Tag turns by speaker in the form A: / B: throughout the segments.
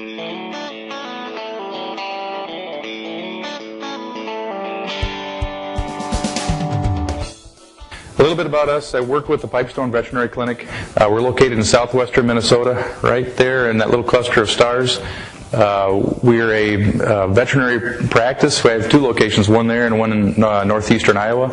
A: A little bit about us. I work with the Pipestone Veterinary Clinic. We're located in southwestern Minnesota, right there in that little cluster of stars. We're a veterinary practice. We have two locations, one there and one in northeastern Iowa.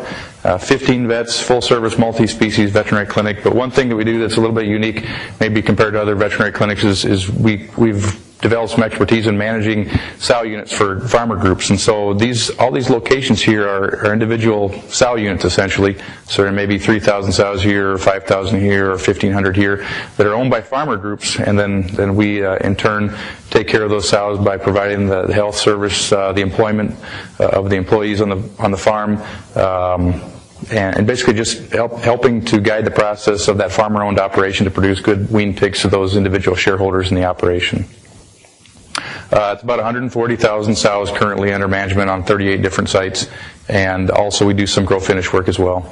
A: 15 vets, full-service, multi-species veterinary clinic. But one thing that we do that's a little bit unique, maybe compared to other veterinary clinics, is we've developed some expertise in managing sow units for farmer groups. And so all these locations here are individual sow units, essentially. So there may be 3,000 sows here, or 5,000 here, or 1,500 here that are owned by farmer groups. And then we, in turn, take care of those sows by providing the health service, the employment of the employees on the farm, and basically just helping to guide the process of that farmer-owned operation to produce good weaned pigs to those individual shareholders in the operation. It's about 140,000 sows currently under management on 38 different sites, and also we do some grow finish work as well.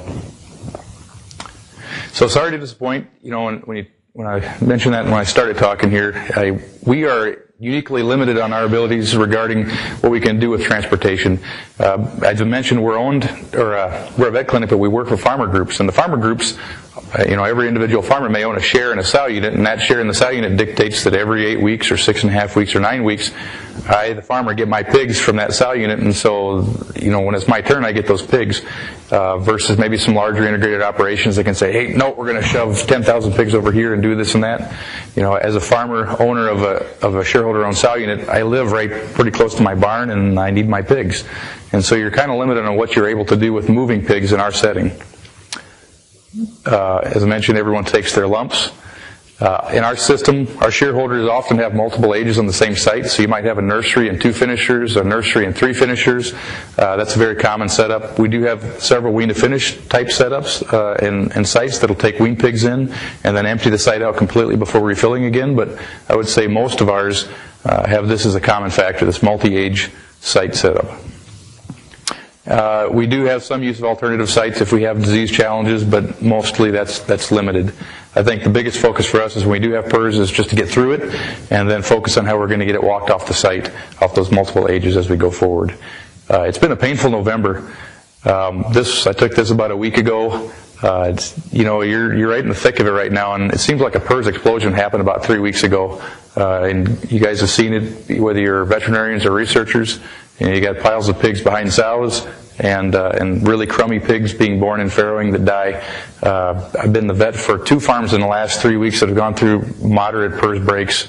A: So sorry to disappoint, when I mentioned that when I started talking here, we are uniquely limited on our abilities regarding what we can do with transportation. As I mentioned, we're a vet clinic, but we work with farmer groups, and the farmer groups, every individual farmer may own a share in a sow unit, and that share in the sow unit dictates that every 8 weeks or 6.5 weeks or 9 weeks, I, the farmer, get my pigs from that sow unit, and so, when it's my turn, I get those pigs, versus maybe some larger integrated operations that can say, hey, no, we're going to shove 10,000 pigs over here and do this and that. As a farmer, owner of a shareholder-owned sow unit, I live pretty close to my barn, and I need my pigs. And so you're kind of limited on what you're able to do with moving pigs in our setting. As I mentioned, everyone takes their lumps. In our system, our shareholders often have multiple ages on the same site, so you might have a nursery and 2 finishers, a nursery and 3 finishers. That's a very common setup. We do have several wean-to-finish type setups in sites that'll take wean pigs in and then empty the site out completely before refilling again, but I would say most of ours have this as a common factor, this multi-age site setup. We do have some use of alternative sites if we have disease challenges, but mostly that's limited. I think the biggest focus for us is when we do have PRRS is just to get through it and then focus on how we're going to get it walked off the site, off those multiple ages as we go forward. It's been a painful November. I took this about a week ago. You're right in the thick of it right now, and it seems like a PRRS explosion happened about 3 weeks ago. And you guys have seen it, whether you're veterinarians or researchers. You got piles of pigs behind sows, and really crummy pigs being born in farrowing that die. I've been the vet for 2 farms in the last 3 weeks that have gone through moderate PRRS breaks,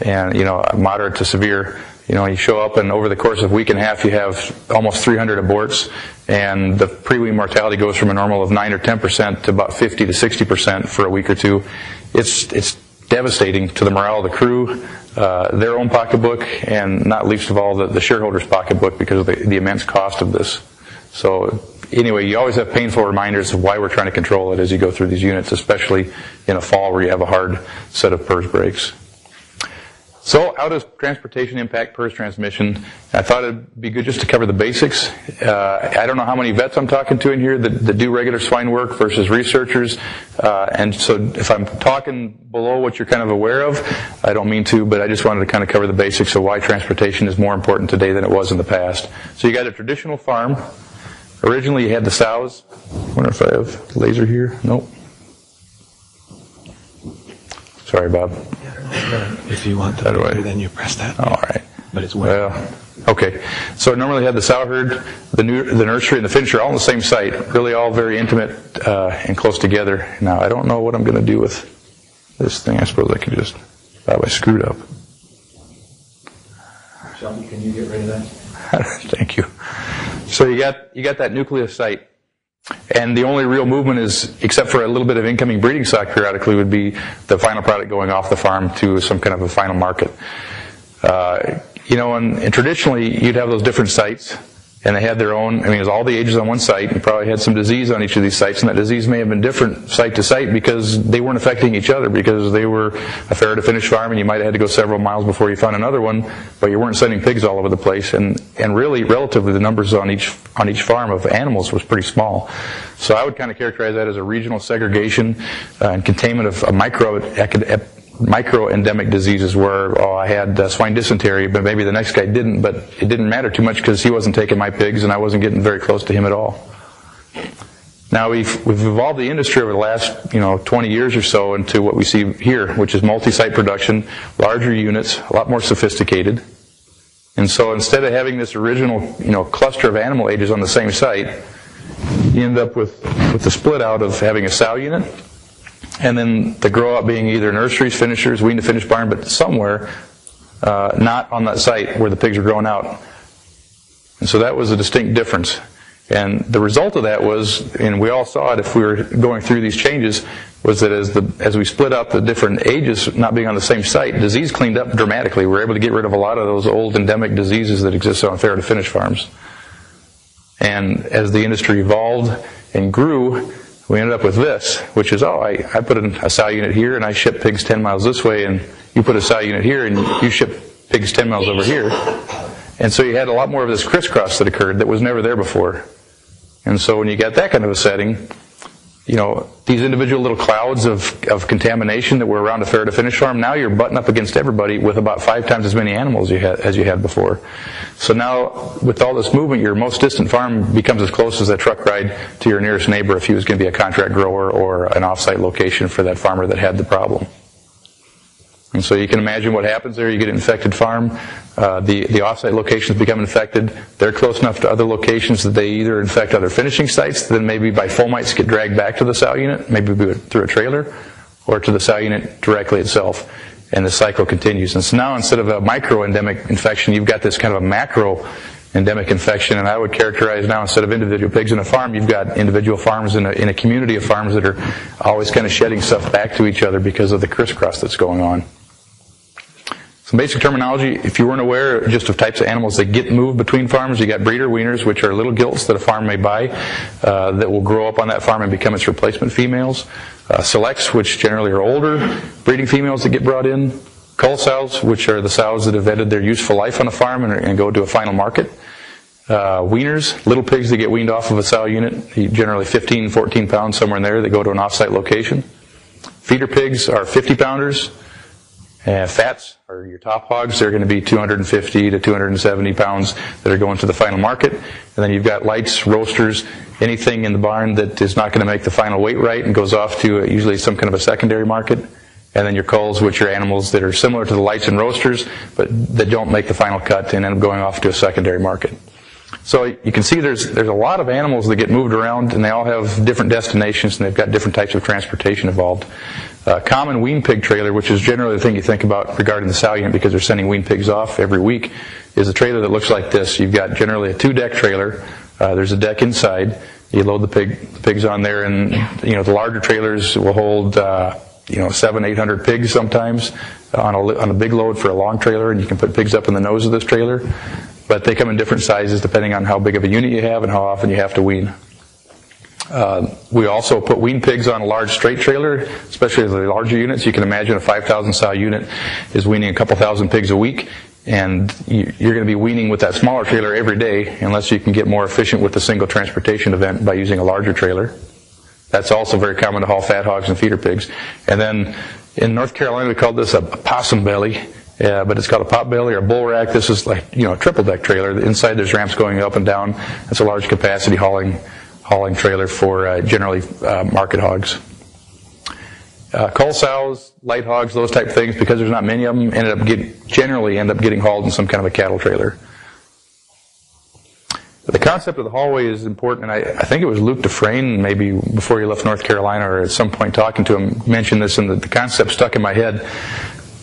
A: and moderate to severe. You show up, and over the course of a week and a half, you have almost 300 aborts, and the pre-wean mortality goes from a normal of 9 or 10% to about 50 to 60% for a week or two. It's devastating to the morale of the crew, their own pocketbook, and not least of all the shareholders' pocketbook because of the immense cost of this. So anyway, you always have painful reminders of why we're trying to control it as you go through these units, especially in a fall where you have a hard set of PRRS breaks. So how does transportation impact PRRS transmission? I thought it'd be good just to cover the basics. I don't know how many vets I'm talking to in here that do regular swine work versus researchers. And so if I'm talking below what you're kind of aware of, I don't mean to, but I just wanted to kind of cover the basics of why transportation is more important today than it was in the past. So you got a traditional farm. Originally you had the sows. I wonder if I have laser here. Nope. Sorry, Bob.
B: If you want to, then you press that.
A: All right.
B: But it's well.
A: Okay. So I normally had the sow herd, the nursery, and the finisher all on the same site. Really all very intimate and close together. Now, I don't know what I'm going to do with this thing. I suppose I could just... Bob, I screwed up.
B: Shelby, can you get rid of that?
A: Thank you. So you got that nucleus site. And the only real movement is, except for a little bit of incoming breeding stock periodically, would be the final product going off the farm to some kind of a final market. And traditionally, you'd have those different sites, and they had their own, it was all the ages on one site, and probably had some disease on each of these sites, and that disease may have been different site to site because they weren't affecting each other, because they were a farrow to finish farm, and you might have had to go several miles before you found another one, but you weren't sending pigs all over the place, and really, relatively, the numbers on each farm of animals was pretty small. So I would kind of characterize that as a regional segregation and containment of a micro-endemic diseases where, I had swine dysentery, but maybe the next guy didn't, but it didn't matter too much because he wasn't taking my pigs and I wasn't getting very close to him at all. Now we've evolved the industry over the last 20 years or so into what we see here, which is multi-site production, larger units, a lot more sophisticated. And so instead of having this original cluster of animal ages on the same site, you end up with the split out of having a sow unit, and then the grow out being either nurseries, finishers, wean to finish barn, but somewhere not on that site where the pigs are growing out. And so that was a distinct difference. And the result of that was, and we all saw it if we were going through these changes, was that as we split up the different ages not being on the same site, disease cleaned up dramatically. We were able to get rid of a lot of those old endemic diseases that exist on fair to finish farms. And as the industry evolved and grew, we ended up with this, which is, I put a sow unit here and I ship pigs 10 miles this way, and you put a sow unit here and you ship pigs 10 miles over here. And so you had a lot more of this crisscross that occurred that was never there before. And so when you got that kind of a setting, these individual little clouds of contamination that were around a fair to finish farm, now you're butting up against everybody with about 5 times as many animals as you had before. So now, with all this movement, your most distant farm becomes as close as a truck ride to your nearest neighbor if he was going to be a contract grower or an off-site location for that farmer that had the problem. And so you can imagine what happens there. You get an infected farm. The off-site locations become infected. They're close enough to other locations that they either infect other finishing sites, then maybe by fomites get dragged back to the sow unit, maybe through a trailer, or to the sow unit directly itself. And the cycle continues. And so now instead of a micro-endemic infection, you've got this kind of a macro-endemic infection. And I would characterize now, instead of individual pigs in a farm, you've got individual farms in a community of farms that are always kind of shedding stuff back to each other because of the crisscross that's going on. Some basic terminology, if you weren't aware just of types of animals that get moved between farms, you got breeder weaners, which are little gilts that a farm may buy that will grow up on that farm and become its replacement females. Selects, which generally are older breeding females that get brought in. Cull sows, which are the sows that have ended their useful life on a farm and go to a final market. Weaners, little pigs that get weaned off of a sow unit, generally 15, 14 pounds, somewhere in there, that go to an off-site location. Feeder pigs are 50-pounders. Fats are your top hogs. They're going to be 250 to 270 pounds that are going to the final market. And then you've got lights, roasters, anything in the barn that is not going to make the final weight right and goes off to usually some kind of a secondary market. And then your culls, which are animals that are similar to the lights and roasters, but that don't make the final cut and end up going off to a secondary market. So you can see there's a lot of animals that get moved around, and they all have different destinations, and they've got different types of transportation involved. Common wean pig trailer, which is generally the thing you think about regarding the sow unit because they're sending wean pigs off every week, is a trailer that looks like this. You've got generally a 2-deck trailer. There's a deck inside. You load the pigs on there, and the larger trailers will hold 700-800 pigs sometimes on a big load for a long trailer, and you can put pigs up in the nose of this trailer. But they come in different sizes depending on how big of a unit you have and how often you have to wean. We also put wean pigs on a large straight trailer, especially the larger units. You can imagine a 5,000 sow unit is weaning a couple thousand pigs a week, and you're going to be weaning with that smaller trailer every day unless you can get more efficient with the single transportation event by using a larger trailer. That's also very common to haul fat hogs and feeder pigs. And then in North Carolina, we call this a possum belly. Yeah, but it's called a pot belly or a bull rack. This is like, a triple deck trailer. Inside there's ramps going up and down. It's a large capacity hauling trailer for generally market hogs. Cull sows, light hogs, those type of things, because there's not many of them, generally end up getting hauled in some kind of a cattle trailer. The concept of the haulway is important, and I think it was Luke Dufresne, maybe before he left North Carolina or at some point talking to him, mentioned this, and the concept stuck in my head.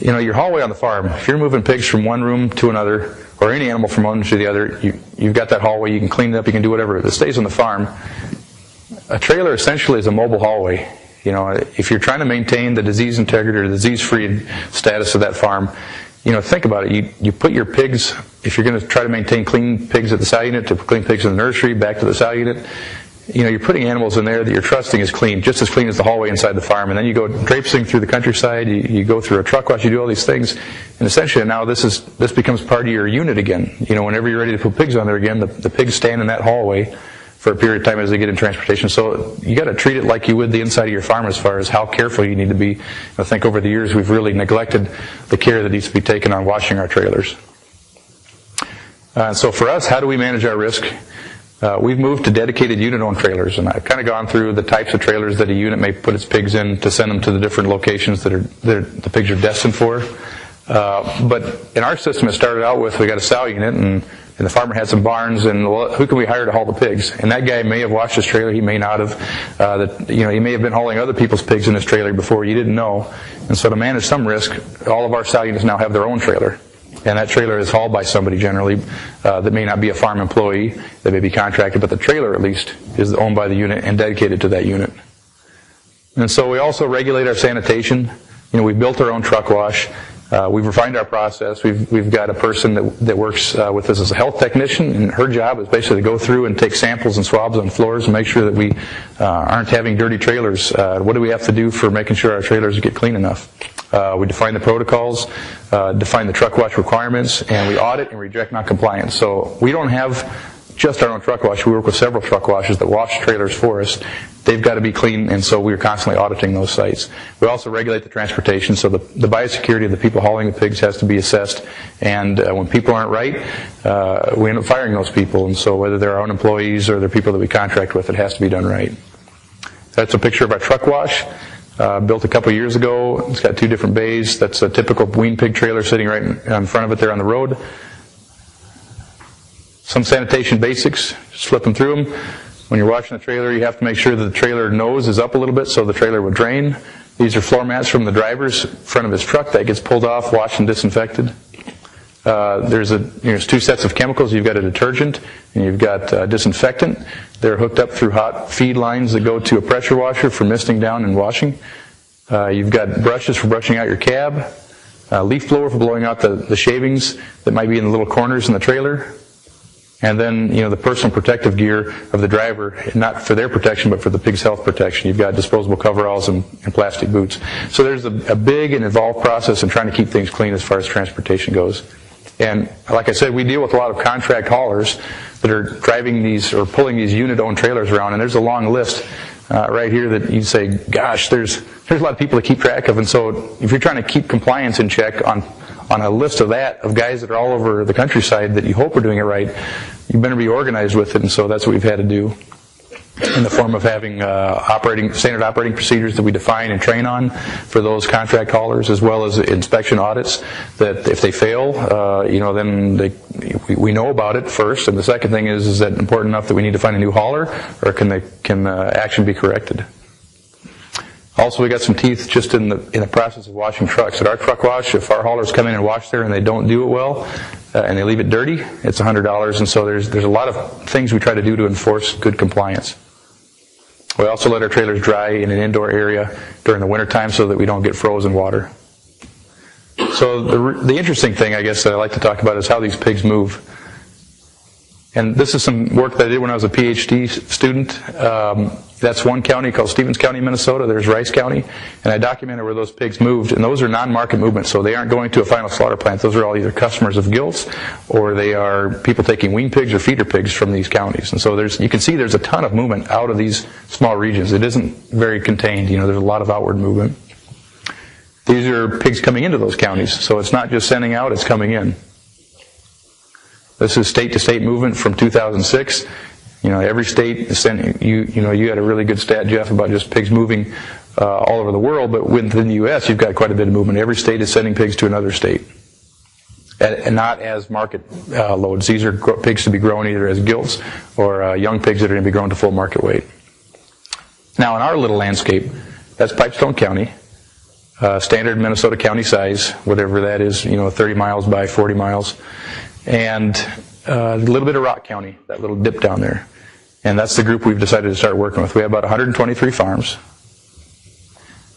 A: Your hallway on the farm, if you're moving pigs from one room to another, or any animal from one to the other, you've got that hallway, you can clean it up, you can do whatever. It stays on the farm. A trailer essentially is a mobile hallway. If you're trying to maintain the disease integrity or disease-free status of that farm, think about it. You put your pigs, if you're going to try to maintain clean pigs at the sow unit, to clean pigs in the nursery, back to the sow unit, you're putting animals in there that you're trusting is clean, just as clean as the hallway inside the farm. And then you go traipsing through the countryside, you go through a truck wash, you do all these things. And essentially now this becomes part of your unit again. Whenever you're ready to put pigs on there again, the pigs stand in that hallway for a period of time as they get in transportation. So you got to treat it like you would the inside of your farm as far as how careful you need to be. I think over the years we've really neglected the care that needs to be taken on washing our trailers. So for us, how do we manage our risk? We've moved to dedicated unit-owned trailers, and I've kind of gone through the types of trailers that a unit may put its pigs in to send them to the different locations that the pigs are destined for. But in our system, it started out with we got a sow unit, and the farmer had some barns, and well, who can we hire to haul the pigs? And that guy may have washed his trailer, he may not have. He may have been hauling other people's pigs in his trailer before, you didn't know. And so to manage some risk, all of our sow units now have their own trailer. And that trailer is hauled by somebody generally that may not be a farm employee, that may be contracted, but the trailer at least is owned by the unit and dedicated to that unit. And so we also regulate our sanitation. We've built our own truck wash. We've refined our process. We've got a person that works with us as a health technician, and her job is basically to go through and take samples and swabs on floors and make sure that we aren't having dirty trailers. What do we have to do for making sure our trailers get clean enough? We define the protocols, define the truck wash requirements, and we audit and reject non-compliance. So we don't have just our own truck wash. We work with several truck washers that wash trailers for us. They've got to be clean, and so we're constantly auditing those sites. We also regulate the transportation, so the biosecurity of the people hauling the pigs has to be assessed, and when people aren't right, we end up firing those people, and so whether they're our own employees or they're people that we contract with, it has to be done right. That's a picture of our truck wash. Built a couple years ago. It's got two different bays. That's a typical wean pig trailer sitting right in front of it there on the road. Some sanitation basics, just flip them through them. When you're washing the trailer, you have to make sure that the trailer nose is up a little bit so the trailer would drain. These are floor mats from the driver's front of his truck that gets pulled off, washed, and disinfected. There's two sets of chemicals. You've got a detergent and you've got disinfectant. They're hooked up through hot feed lines that go to a pressure washer for misting down and washing. You've got brushes for brushing out your cab, leaf blower for blowing out the shavings that might be in the little corners in the trailer, and then the personal protective gear of the driver, not for their protection but for the pig's health protection. You've got disposable coveralls and plastic boots. So there's a big and involved process in trying to keep things clean as far as transportation goes. And like I said, we deal with a lot of contract haulers that are driving these or pulling these unit-owned trailers around, and there's a long list right here that you'd say, gosh, there's a lot of people to keep track of. And so if you're trying to keep compliance in check on a list of guys that are all over the countryside that you hope are doing it right, you better be organized with it. And so that's what we've had to do in the form of having standard operating procedures that we define and train on for those contract haulers, as well as inspection audits that if they fail, then we know about it first. And the second thing is that important enough that we need to find a new hauler, or can action be corrected? Also, we got some teeth just in the process of washing trucks. At our truck wash, if our haulers come in and wash there and they don't do it well, and they leave it dirty, it's $100. And so there's a lot of things we try to do to enforce good compliance. We also let our trailers dry in an indoor area during the wintertime so that we don't get frozen water. So the interesting thing, I guess, that I like to talk about is how these pigs move. And this is some work that I did when I was a PhD student. That's one county called Stevens County, Minnesota. There's Rice County. And I documented where those pigs moved. And those are non-market movements, so they aren't going to a final slaughter plant. Those are all either customers of gilts, or they are people taking wean pigs or feeder pigs from these counties. And so you can see there's a ton of movement out of these small regions. It isn't very contained. There's a lot of outward movement. These are pigs coming into those counties. So it's not just sending out, it's coming in. This is state-to-state movement from 2006. Every state is sending. You had a really good stat, Jeff, about just pigs moving all over the world, but within the U.S., you've got quite a bit of movement. Every state is sending pigs to another state, and not as market loads. These are pigs to be grown either as gilts or young pigs that are going to be grown to full market weight. Now, in our little landscape, that's Pipestone County, standard Minnesota county size, whatever that is, 30 miles by 40 miles. And a little bit of Rock County, that little dip down there. And that's the group we've decided to start working with. We have about 123 farms.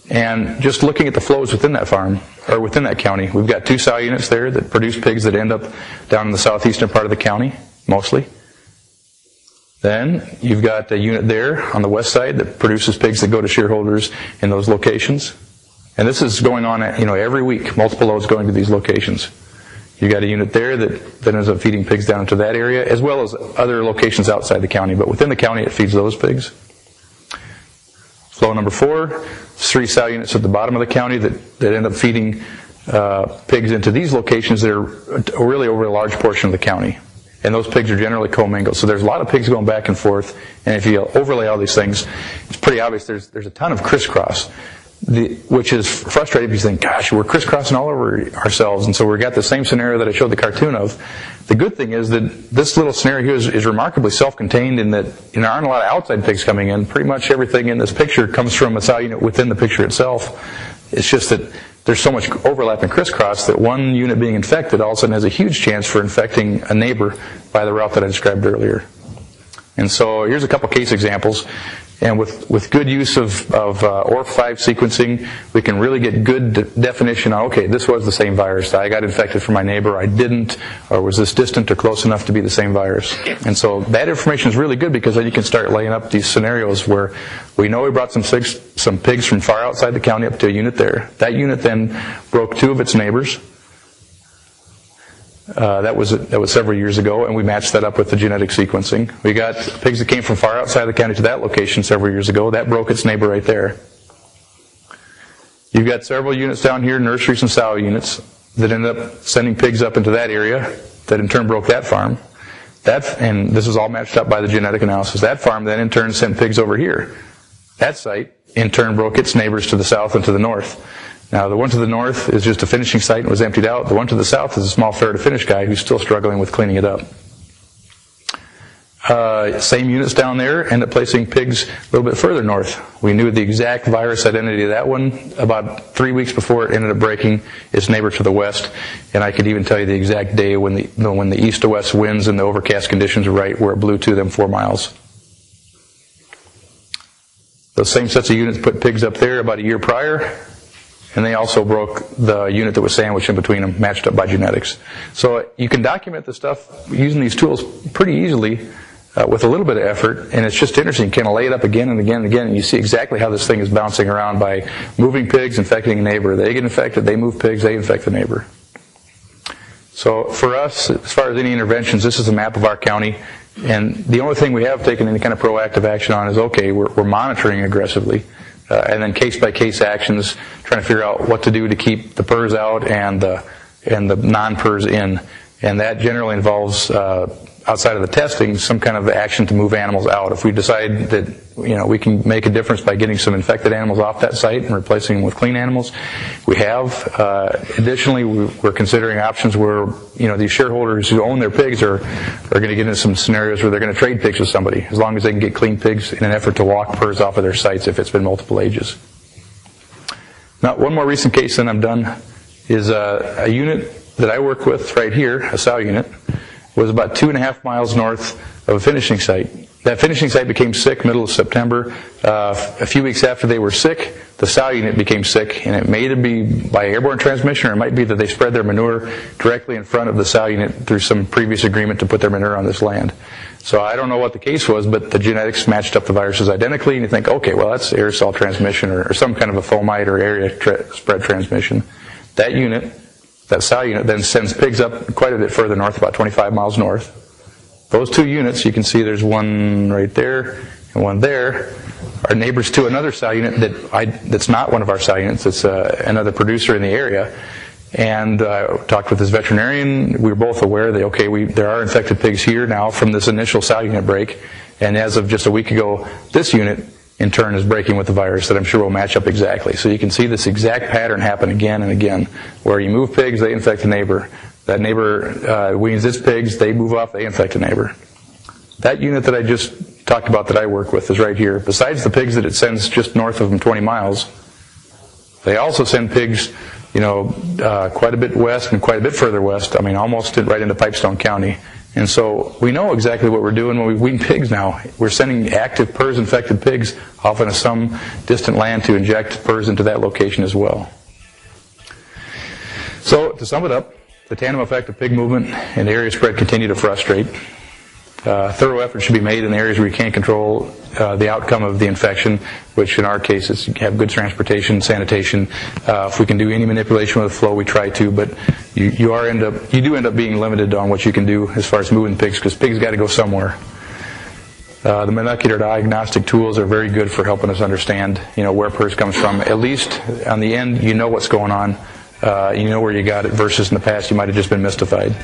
A: And just looking at the flows within that farm, or within that county, we've got 2 sow units there that produce pigs that end up down in the southeastern part of the county, mostly. Then you've got a unit there on the west side that produces pigs that go to shareholders in those locations. And this is going on every week, multiple loads going to these locations. You got a unit there that ends up feeding pigs down into that area, as well as other locations outside the county. But within the county, it feeds those pigs. Flow number 4, 3 sow units at the bottom of the county that end up feeding pigs into these locations that are really over a large portion of the county. And those pigs are generally commingled. So there's a lot of pigs going back and forth. And if you overlay all these things, it's pretty obvious there's a ton of crisscross, which is frustrating because you think, gosh, we're crisscrossing all over ourselves. And so we've got the same scenario that I showed the cartoon of. The good thing is that this little scenario here is remarkably self-contained in that there aren't a lot of outside pigs coming in. Pretty much everything in this picture comes from a sow unit within the picture itself. It's just that there's so much overlap and crisscross that one unit being infected all of a sudden has a huge chance for infecting a neighbor by the route that I described earlier. And so here's a couple case examples. And with good use of ORF5 sequencing, we can really get good definition on, okay, this was the same virus. I got infected from my neighbor, I didn't, or was this distant or close enough to be the same virus? And so that information is really good because then you can start laying up these scenarios where we know we brought some pigs from far outside the county up to a unit there. That unit then broke 2 of its neighbors. That was several years ago, and we matched that up with the genetic sequencing. We got pigs that came from far outside the county to that location several years ago. That broke its neighbor right there. You've got several units down here, nurseries and sow units, that ended up sending pigs up into that area, that in turn broke that farm. And this is all matched up by the genetic analysis. That farm then in turn sent pigs over here. That site in turn broke its neighbors to the south and to the north. Now, the one to the north is just a finishing site and was emptied out. The one to the south is a small fair-to-finish guy who's still struggling with cleaning it up. Same units down there end up placing pigs a little bit further north. We knew the exact virus identity of that one about 3 weeks before it ended up breaking its neighbor to the west. And I could even tell you the exact day when the east to west winds and the overcast conditions were right where it blew to them 4 miles. Those same sets of units put pigs up there about a year prior. And they also broke the unit that was sandwiched in between them, matched up by genetics. So you can document the stuff using these tools pretty easily with a little bit of effort, and it's just interesting. You kind of lay it up again and again and again, and you see exactly how this thing is bouncing around by moving pigs, infecting a neighbor. They get infected, they move pigs, they infect the neighbor. So for us, as far as any interventions, this is a map of our county, and the only thing we have taken any kind of proactive action on is, okay, we're monitoring aggressively. And then case-by-case actions, trying to figure out what to do to keep the PRRS out and the non-PRRS in. And that generally involves, outside of the testing, some kind of action to move animals out. If we decide that we can make a difference by getting some infected animals off that site and replacing them with clean animals, we have. Additionally, we're considering options where these shareholders who own their pigs are going to get into some scenarios where they're going to trade pigs with somebody, as long as they can get clean pigs in an effort to walk PRRS off of their sites if it's been multiple ages. Now, one more recent case, and I'm done, is a unit that I work with right here, a sow unit, was about 2.5 miles north of a finishing site. That finishing site became sick middle of September. A few weeks after they were sick, the sow unit became sick, and it may be by airborne transmission, or it might be that they spread their manure directly in front of the sow unit through some previous agreement to put their manure on this land. So I don't know what the case was, but the genetics matched up the viruses identically, and you think, okay, well, that's aerosol transmission or some kind of a fomite or area spread transmission. That sow unit then sends pigs up quite a bit further north, about 25 miles north. Those 2 units, you can see there's one right there and one there, are neighbors to another sow unit that's not one of our sow units. It's another producer in the area. And I talked with this veterinarian. We were both aware that, there are infected pigs here now from this initial sow unit break. And as of just a week ago, this unit in turn is breaking with the virus that I'm sure will match up exactly. So you can see this exact pattern happen again and again, where you move pigs, they infect a neighbor. That neighbor weans its pigs, they move off, they infect a neighbor. That unit that I just talked about that I work with is right here. Besides the pigs that it sends just north of them 20 miles, they also send pigs, quite a bit west and quite a bit further west. I mean, almost right into Pipestone County. And so we know exactly what we're doing when we wean pigs now. We're sending active PRRS-infected pigs off into some distant land to inject PRRS into that location as well. So to sum it up, the tandem effect of pig movement and area spread continue to frustrate. Thorough effort should be made in the areas where you can't control the outcome of the infection, which in our case is have good transportation, sanitation. If we can do any manipulation with the flow, we try to, but you do end up being limited on what you can do as far as moving pigs, because pigs got to go somewhere. The molecular diagnostic tools are very good for helping us understand, where PRRS comes from. At least on the end, you know what's going on. You know where you got it, versus in the past you might have just been mystified.